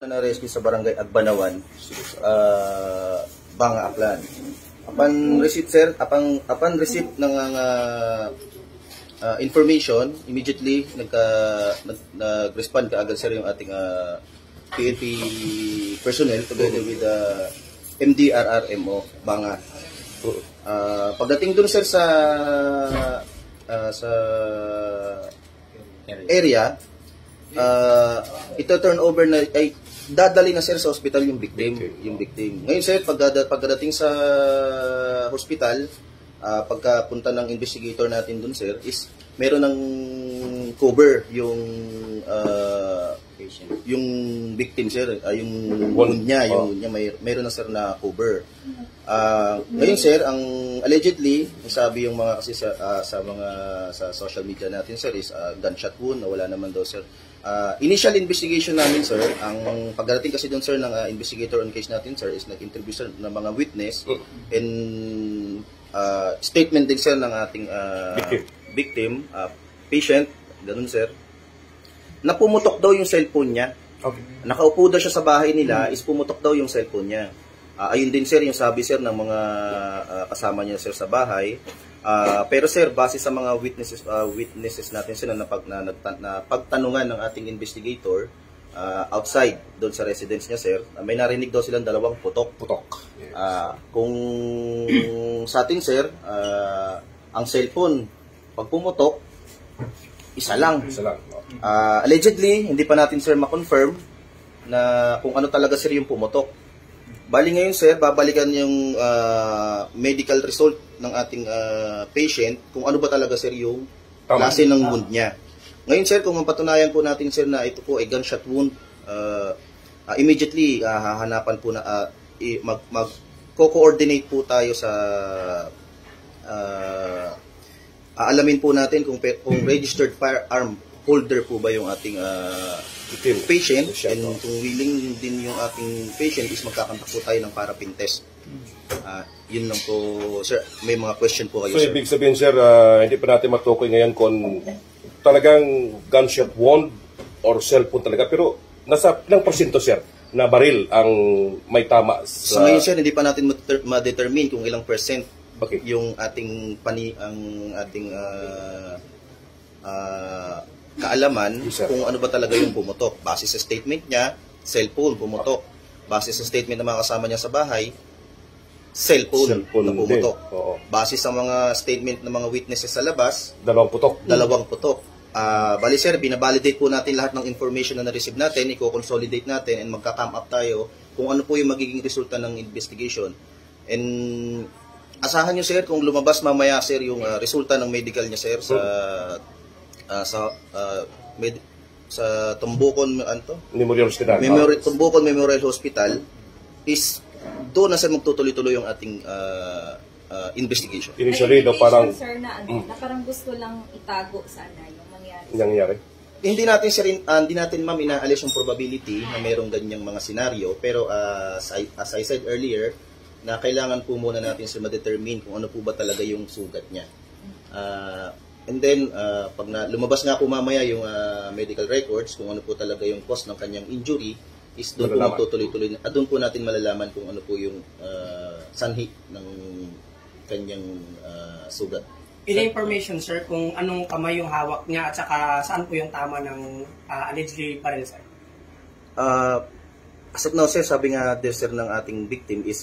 Na-rescue sa barangay Agbanawan, Banga, Aklan. Upon receipt, sir, upon receipt ng information, immediately nag-respond kaagad, sir, yung ating PNP personnel together with the MDRRMO Banga. Pagdating dun, sir, sa area, ito turn over na ay dadali na, sir, sa hospital yung victim. Ngayon, sir, pagdating sa hospital, pagkapunta ng investigator natin dun, sir, is meron ng cover yung victim, sir, yung wound niya, meron na, sir, na cover. Ngayon, sir, ang allegedly sabi yung mga kasi sa social media natin, sir, is gunshot wound na wala naman daw, sir. Initial investigation namin, sir, ang pagdating kasi doon, sir, ng investigator on case natin, sir, is nag-interview, sir, ng mga witness and statement din, sir, ng ating victim, patient, ganun, sir, na pumutok daw yung cellphone niya. Okay. Nakaupo daw siya sa bahay nila, is pumutok daw yung cellphone niya. Ayun din, sir, yung sabi, sir, ng mga kasama niya, sir, sa bahay. Pero, sir, base sa mga witnesses natin, sir, na pagtanungan ng ating investigator outside doon sa residence niya, sir, may narinig daw silang dalawang putok. Yes. Kung sa atin, sir, ang cellphone, pag pumutok, isa lang. Allegedly, hindi pa natin, sir, ma-confirm na kung ano talaga, sir, yung pumutok. Bali ngayon, sir, babalikan yung medical result ng ating patient kung ano ba talaga, sir, yung klase ng wound niya. Ngayon, sir, kung mapatunayan po natin, sir, na ito po ay gunshot wound, immediately hahanapan po na mag-coordinate po tayo sa aalamin po natin kung registered firearm holder po ba yung ating patient, and kung willing din yung ating patient is magkakantak po tayo ng parapin test. Yun lang po, sir. May mga question po kayo, so, sir. Ibig sabihin, sir, hindi pa natin matukoy ngayon kung talagang gunshot wound or cellphone talaga, pero nasa ilang porsyento, sir, na baril ang may tama sa... So ngayon, sir, hindi pa natin ma-determine kung ilang percent yung ating kaalaman, yes, kung ano ba talaga yung pumutok. Base sa statement niya, cellphone pumutok. Base sa statement ng mga kasama niya sa bahay, cellphone na pumutok. Base sa mga statement ng mga witnesses sa labas, dalawang putok. Bali, sir, binabalidate po natin lahat ng information na na-receive natin, i-consolidate natin, and magka-come up tayo kung ano po yung magiging resulta ng investigation. And asahan nyo, sir, kung lumabas mamaya, sir, yung resulta ng medical niya, sir, sa Tumbukon Memorial Hospital. Tumbukon Memorial Hospital, is doon na, sir, magtutuloy-tuloy yung ating investigation. Initially, parang sir, na parang gusto lang itago sana yung nangyari. Hindi natin, sir, hindi natin, ma'am, inaalis yung probability na mayroong ganyang mga senaryo, pero as I said earlier, na kailangan po muna natin, sir, ma-determine kung ano po ba talaga yung sugat niya. And then, pag lumabas nga po mamaya yung medical records, kung ano po talaga yung cause ng kanyang injury, is doon po magtutuloy-tuloy. At doon po natin malalaman kung ano po yung sanhi ng kanyang sugat. Information, sir, kung anong kamay yung hawak niya at saka saan po yung tama ng allegedly barrel, sir? As of now, sir, sabi nga, sir, ng ating victim is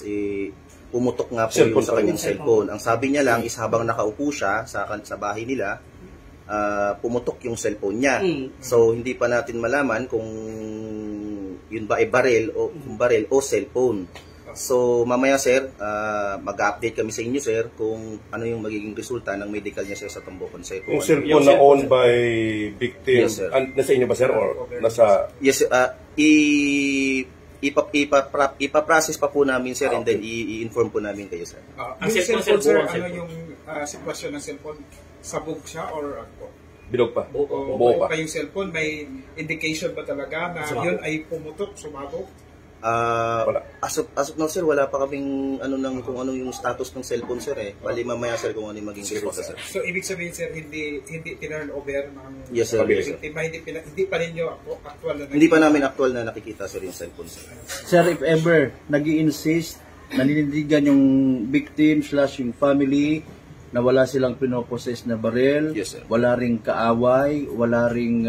pumutok nga po yung sa kanyang cellphone. Ang sabi niya lang is habang nakaupo siya sa bahay nila, pumutok yung cellphone niya. So, hindi pa natin malaman kung yun ba ay barrel o cellphone. So, mamaya, sir, mag-update kami sa inyo, sir, kung ano yung magiging resulta ng medical niya, sir, sa Tumbukon, sir. Yung cellphone na owned by victim, yes, sir. Nasa inyo ba, sir? Or nasa... Yes, ipaprocess pa po namin, sir, and then i-inform po namin kayo, sir. Ang cellphone, sir, ano yung sitwasyon ng cellphone? Sabog siya or ako? Bilog pa. Buo pa yung cellphone? May indication ba talaga na yun ay pumutok, sumabog? Wala. As of now, sir, wala pa kaming kung ano yung status ng cellphone, sir eh. Bali mamaya, sir, kung ano yung maging resulta, sir. So, ibig sabihin, sir, hindi tinurn over ng Yes, sir. Yes, sir. biktima, hindi pa rin yung actual na Hindi pa namin actual na nakikita, sir, yung cellphone, sir. Sir, if ever nag-i-insist, naninindigan yung victim / yung family na wala silang pinoposes na baril, Yes, sir. wala ring kaaway, wala ring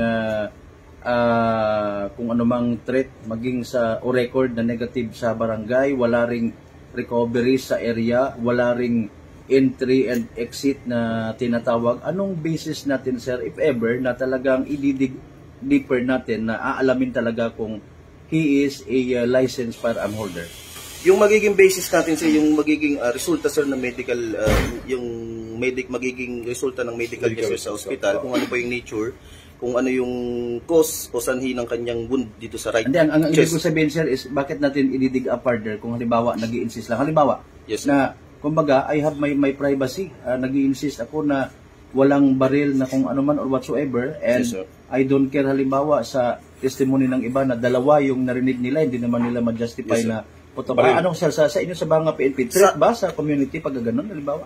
kung anumang threat maging sa o record na negative sa barangay, wala ring recovery sa area, wala ring entry and exit na tinatawag. Anong basis natin, sir, if ever na talagang ididig deeper natin na aalamin talaga kung he is a licensed firearm holder? Yung magiging basis natin, sir, yung magiging resulta, sir, ng medical, magiging resulta ng medical test sa hospital, kung ano pa yung nature, kung ano yung cause o sanhi ng kanyang wound dito sa right And then, ang ibig ko chest. sabihin, sir, is bakit natin ididig up further kung halimbawa nag-i-insist lang. Halimbawa, Yes, sir. na, kumbaga, I have my privacy. Nag-i-insist ako na walang baril na kung ano man or whatsoever. And Yes, sir. I don't care halimbawa sa testimony ng iba na dalawa yung narinig nila, hindi naman nila ma-justify Yes, sir. na puto. Baril. Anong sir, sa inyo sa Banga PNP, threat ba sa community pag gano'n, halimbawa?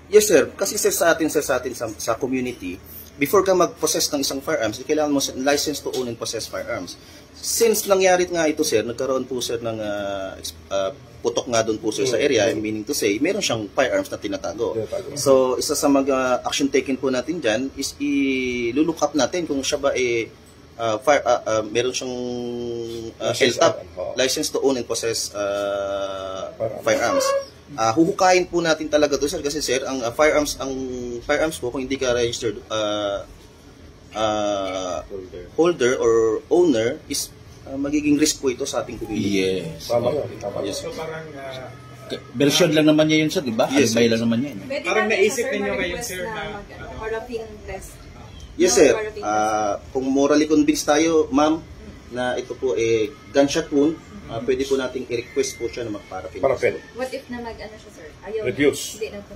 Yes, sir. Kasi, sir, sa atin sa community, before ka mag-possess ng isang firearms, kailangan mo license to own and possess firearms. Since nangyari nga ito, sir, nagkaroon po, sir, ng putok nga doon po, sir, sa area, meaning to say, meron siyang firearms na tinatago. So, isa sa mga action taken po natin dyan is i-look up natin kung siya ba meron siyang LTAP, license to own and possess firearms. Huhukayin po natin talaga to, sir, kasi, sir, ang firearms po, kung hindi ka registered holder or owner, is magiging risk po ito sa ating community. Yes. Tama yan, tama yan. So, parang Version lang naman niya yun, sir, di ba? Yes, Alibay yes. lang naman yan. Pwede Parang natin naisip siya, ninyo ngayon, ma-request sir, na paraffin test. Yes, No, sir. paraffin test. Kung morally convinced tayo, ma'am, na ito po gunshot wound, pwede po nating i-request po siya na magparapin. Parapin. What if na mag-ano siya, sir? Ayaw Refuse. Hindi na po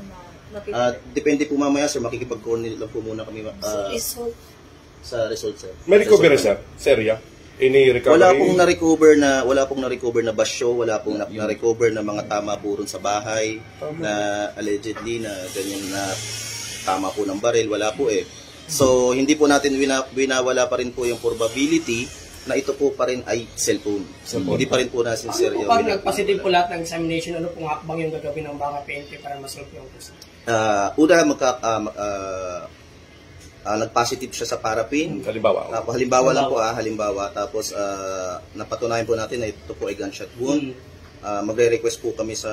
mapipili. Depende po mamaya, sir, makikipag-coordinate lang po muna kami Result. sa result, sir. May recovery, sir, sa area? Any recovery? Wala pong na-recover na basyo, wala pong na-recover na mga tama po rin sa bahay na allegedly na ganyan na tama po ng baril, wala po eh. So, hindi po natin winawala pa rin po yung probability na ito po pa rin ay cellphone. Hindi pa rin po natin, sir. Ano po pag nagpositive po lahat ng examination, ano pong hakbang yung gagawin ng Banga PNP para masolve yung case? Nag-positive siya sa parapin. Halimbawa. Halimbawa lang po, halimbawa. Tapos, napatunayan po natin na ito po ay gunshot wound. Magre-request po kami sa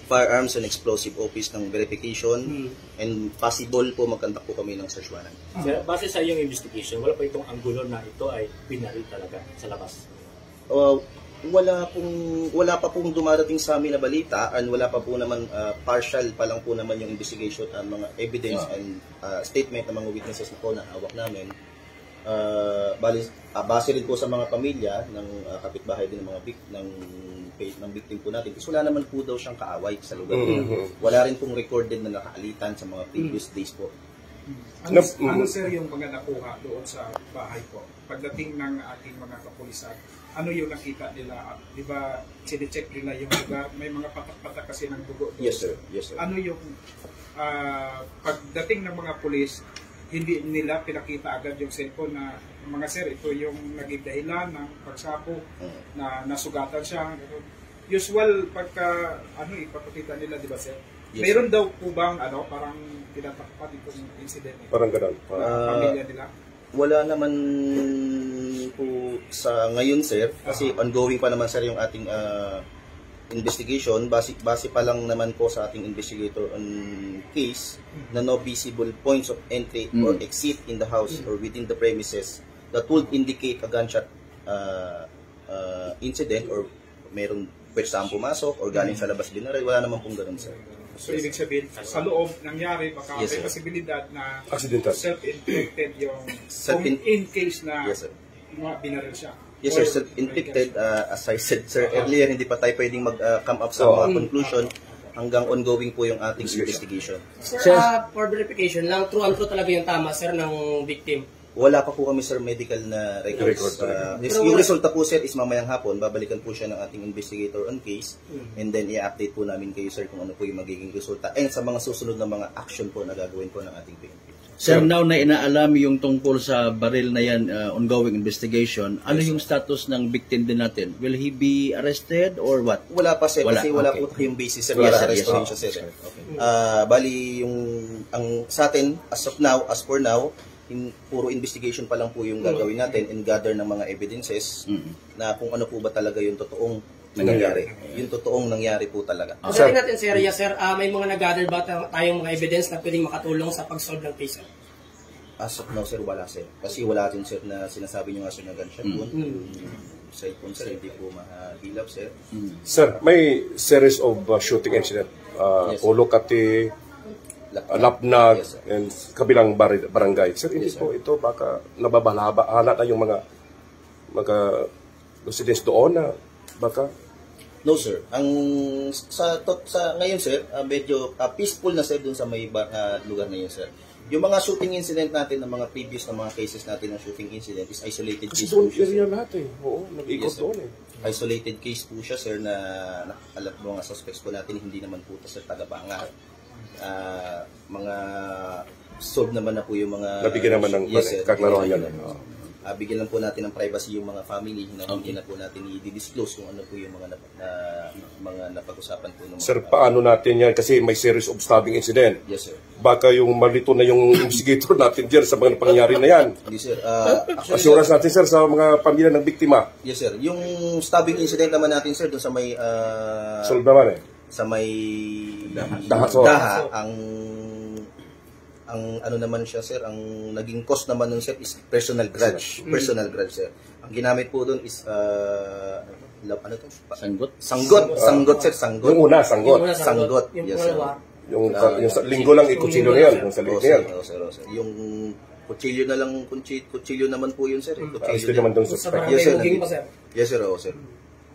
Firearms and Explosive Office ng verification. And possible po magkandak po kami ng search warrant. Sir, base sa iyong investigation, wala pa itong anggulo na ito ay binaril talaga sa labas? Wala pa pong dumarating sa amin na balita, and wala pa po naman partial pa lang po naman yung investigation at mga evidence and statement ng mga witnesses na po na hawak namin. Base rin po sa mga pamilya ng kapitbahay din ng mga ng victim po natin, kasi wala naman po daw siyang kaaway sa lugar. Wala rin pong recorded na nakaalitan sa mga previous days po. ano, sir, yung mga nakuha doon sa bahay po? Pagdating ng ating mga kapulisan, ano yung nakita nila? Di ba, sine-check nila yung lugar? May mga patak-patak kasi ng dugo doon. Yes, sir. Yes, sir. Ano yung pagdating ng mga pulis, hindi nila pinakita agad yung cellphone na, mga sir, ito yung naging dahilan ng pagsapok na nasugatan siya. Usual pagka ipapakita nila, di ba, sir? Yes, Mayroon daw po bang parang tinatakpan itong incident Parang ganun. pamilya nila? Wala naman po sa ngayon, sir, kasi ongoing pa naman, sir, yung ating investigation. Base pa lang naman po sa ating investigator on case na no visible points of entry or exit in the house or within the premises that would indicate a gunshot incident or meron pwedeng pumasok or galing sa labas binaril. Wala naman pong ganun, sir. So, ibig sabihin, sa loob nangyari, baka Yes, may sir. posibilidad na Accidental. self-inflicted yung Self-in- kung in case na Yes, sir. binaril siya. Yes, sir. Or- Self-inflicted, as I said, sir, earlier, hindi pa tayo pwedeng mag-come up sa mga conclusion hanggang ongoing po yung ating investigation. Sir, for verification lang, true and true talaga yung tama, sir, ng victim. Wala pa po kami, sir, medical na records. Yung resulta po, sir, is mamayang hapon. Babalikan po siya ng ating investigator on case. And then, i-update po namin kayo, sir, kung ano po yung magiging resulta. And sa mga susunod na mga action po na gagawin po ng ating PNP. Sir, now na inaalam yung tungkol sa baril na yan, ongoing investigation, ano yung status ng victim din natin? Will he be arrested or what? Wala pa, sir, kasi wala po tayong basis, sir, para arrestin siya, sir. Bali, sa atin, as for now, puro investigation pa lang po yung gagawin natin and gather ng mga evidences na kung ano po ba talaga yung totoong nangyari. Yung totoong nangyari po talaga. Pagdating natin sa area, sir, may mga nag-gather ba tayong mga evidence na pwedeng makatulong sa pag-solve ng case, sir? As of now, sir, wala, sir. Kasi wala din, sir, na sinasabi nyo nga, sir, na gunshot wound. Cellphone, sir, hindi po mahilap, sir. Sir, may series of shooting incident. Ulo Kati, Lapnag, Yes, sir. and kabilang barangay. Sir, hindi po ito baka nababalaba na yung mga residents doon na baka No, sir. Sa ngayon, sir, medyo peaceful na, sir, dun sa may lugar na yun, sir. Yung mga shooting incident natin, ng mga previous na mga cases natin ng shooting incident is isolated kasi case doon po siya, area sir. lahat eh. Oo, nag-ikot Yes, sir. doon eh. Isolated case po siya, sir, na alam mo mga suspects po natin, hindi naman po sa taga-banga. Mga solved naman na po yung mga... Nabigyan naman ng sir. kaklaruhan yan. Bigyan lang po natin ng privacy yung mga family na hindi na po natin i-disclose kung ano po yung mga napag-usapan po. Ng Sir, paano natin yan? Kasi may series of stabbing incident. Yes, sir. Baka yung malito na yung investigator natin dyan sa mga pangyayari na yan. Yes, sir. Assurance natin, sir, sa mga pamilya ng biktima. Yes, sir. Yung stabbing incident naman natin, sir, doon sa may... Solve naman eh. sa may... Daha. Ang ano naman siya, sir, ang naging cause naman nun, sir, is personal grudge. Personal grudge, sir. Ang ginamit po doon is, ano to? Sanggot? Sanggot, sir, sanggot. Yung una, sanggot. Sanggot. Yung Yes, sir. pangalawa, Yung sa linggo lang, ikutsilyo na yan. Yung sa linggo yan. Sir. Yung kutsilyo na lang, kutsilyo naman po yun, sir. Gusto naman doon sa suspect. barangay Yes, sir. Buging pa, sir. Yes, sir. Oo, sir.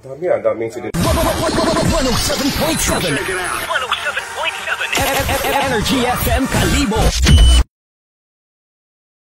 Daming incident. 107.7 Energy FM Kalibo.